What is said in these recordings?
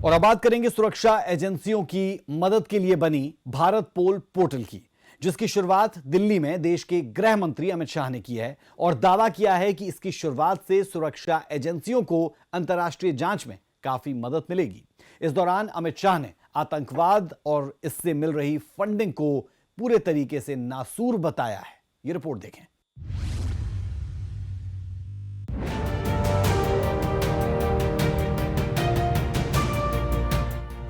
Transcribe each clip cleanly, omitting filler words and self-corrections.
और अब बात करेंगे सुरक्षा एजेंसियों की मदद के लिए बनी भारत पोल पोर्टल की, जिसकी शुरुआत दिल्ली में देश के गृह मंत्री अमित शाह ने की है और दावा किया है कि इसकी शुरुआत से सुरक्षा एजेंसियों को अंतर्राष्ट्रीय जांच में काफी मदद मिलेगी। इस दौरान अमित शाह ने आतंकवाद और इससे मिल रही फंडिंग को पूरे तरीके से नासूर बताया है। ये रिपोर्ट देखें।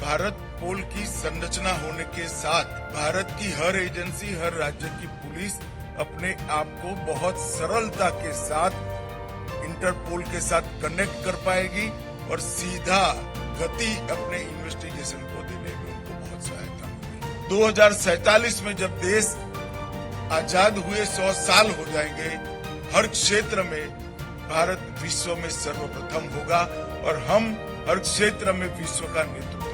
भारत पोल की संरचना होने के साथ भारत की हर एजेंसी, हर राज्य की पुलिस अपने आप को बहुत सरलता के साथ इंटरपोल के साथ कनेक्ट कर पाएगी और सीधा गति अपने इन्वेस्टिगेशन को देने में उनको बहुत सहायता होगी। 2047 में जब देश आजाद हुए 100 साल हो जाएंगे, हर क्षेत्र में भारत विश्व में सर्वप्रथम होगा और हम हर क्षेत्र में विश्व का नेतृत्व करेंगे।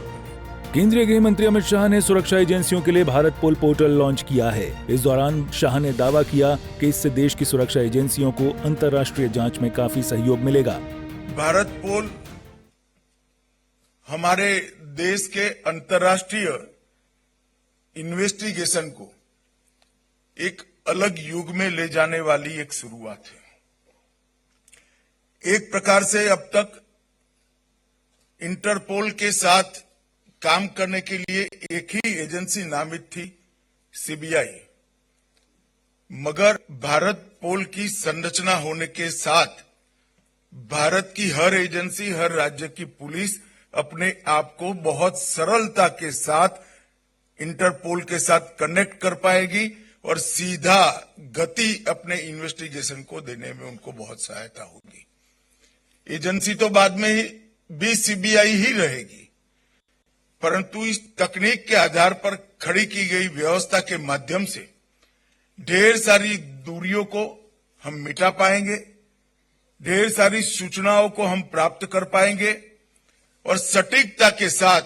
केंद्रीय गृह मंत्री अमित शाह ने सुरक्षा एजेंसियों के लिए भारत पोल पोर्टल लॉन्च किया है। इस दौरान शाह ने दावा किया कि इससे देश की सुरक्षा एजेंसियों को अंतर्राष्ट्रीय जांच में काफी सहयोग मिलेगा। भारत पोल हमारे देश के अंतर्राष्ट्रीय इन्वेस्टिगेशन को एक अलग युग में ले जाने वाली एक शुरुआत है। एक प्रकार से अब तक इंटरपोल के साथ काम करने के लिए एक ही एजेंसी नामित थी, सीबीआई। मगर भारत पोल की संरचना होने के साथ भारत की हर एजेंसी, हर राज्य की पुलिस अपने आप को बहुत सरलता के साथ इंटरपोल के साथ कनेक्ट कर पाएगी और सीधा गति अपने इन्वेस्टिगेशन को देने में उनको बहुत सहायता होगी। एजेंसी तो बाद में भी सीबीआई ही रहेगी, परंतु इस तकनीक के आधार पर खड़ी की गई व्यवस्था के माध्यम से ढेर सारी दूरियों को हम मिटा पाएंगे, ढेर सारी सूचनाओं को हम प्राप्त कर पाएंगे और सटीकता के साथ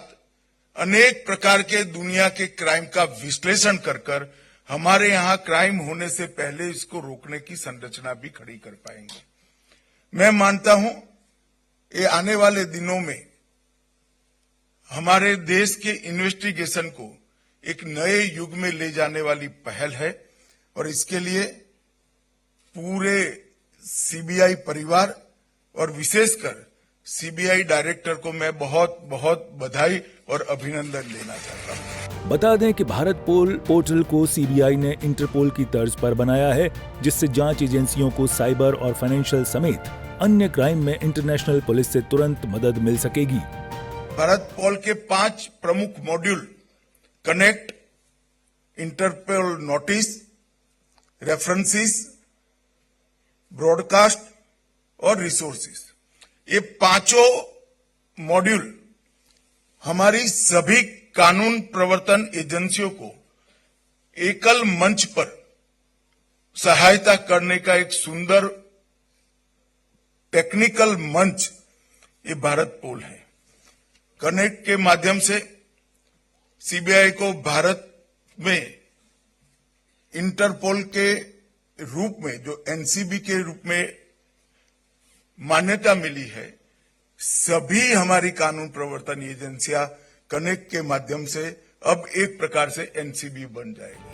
अनेक प्रकार के दुनिया के क्राइम का विश्लेषण कर हमारे यहां क्राइम होने से पहले इसको रोकने की संरचना भी खड़ी कर पाएंगे। मैं मानता हूं ये आने वाले दिनों में हमारे देश के इन्वेस्टिगेशन को एक नए युग में ले जाने वाली पहल है और इसके लिए पूरे सीबीआई परिवार और विशेषकर सीबीआई डायरेक्टर को मैं बहुत बहुत बधाई और अभिनंदन देना चाहता हूं। बता दें कि भारत पोल पोर्टल को सीबीआई ने इंटरपोल की तर्ज पर बनाया है, जिससे जांच एजेंसियों को साइबर और फाइनेंशियल समेत अन्य क्राइम में इंटरनेशनल पुलिस से तुरंत मदद मिल सकेगी। भारत पोल के 5 प्रमुख module connect, Interpol notice, references, broadcast और रिसोर्सेस, ये पांचों मॉड्यूल हमारी सभी कानून प्रवर्तन एजेंसियों को एकल मंच पर सहायता करने का एक सुंदर टेक्निकल मंच ये भारत पोल है। कनेक्ट के माध्यम से सीबीआई को भारत में इंटरपोल के रूप में, जो एनसीबी के रूप में मान्यता मिली है, सभी हमारी कानून प्रवर्तन एजेंसियां कनेक्ट के माध्यम से अब एक प्रकार से एनसीबी बन जाएगी।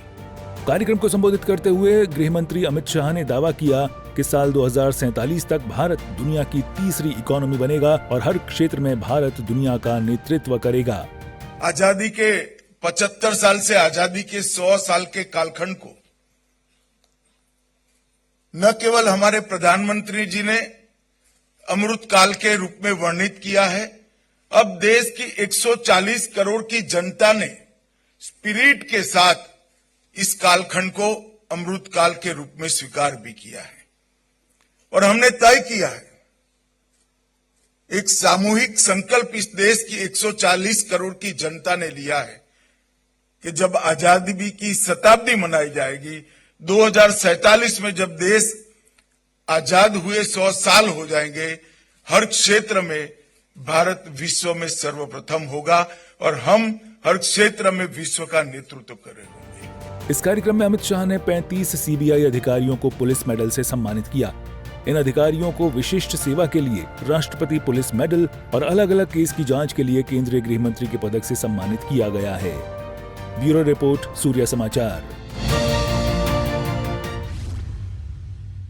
कार्यक्रम को संबोधित करते हुए गृह मंत्री अमित शाह ने दावा किया कि साल 2047 तक भारत दुनिया की तीसरी इकोनॉमी बनेगा और हर क्षेत्र में भारत दुनिया का नेतृत्व करेगा। आजादी के 75 साल से आजादी के 100 साल के कालखंड को न केवल हमारे प्रधानमंत्री जी ने अमृत काल के रूप में वर्णित किया है, अब देश की 140 करोड़ की जनता ने स्पिरिट के साथ इस कालखंड को अमृत काल के रूप में स्वीकार भी किया है और हमने तय किया है, एक सामूहिक संकल्प इस देश की 140 करोड़ की जनता ने लिया है कि जब आजादी की शताब्दी मनाई जाएगी, 2047 में जब देश आजाद हुए 100 साल हो जाएंगे, हर क्षेत्र में भारत विश्व में सर्वप्रथम होगा और हम हर क्षेत्र में विश्व का नेतृत्व करेंगे। इस कार्यक्रम में अमित शाह ने 35 सीबीआई अधिकारियों को पुलिस मेडल से सम्मानित किया। इन अधिकारियों को विशिष्ट सेवा के लिए राष्ट्रपति पुलिस मेडल और अलग अलग केस की जांच के लिए केंद्रीय गृह मंत्री के पदक से सम्मानित किया गया है। ब्यूरो रिपोर्ट, सूर्य समाचार।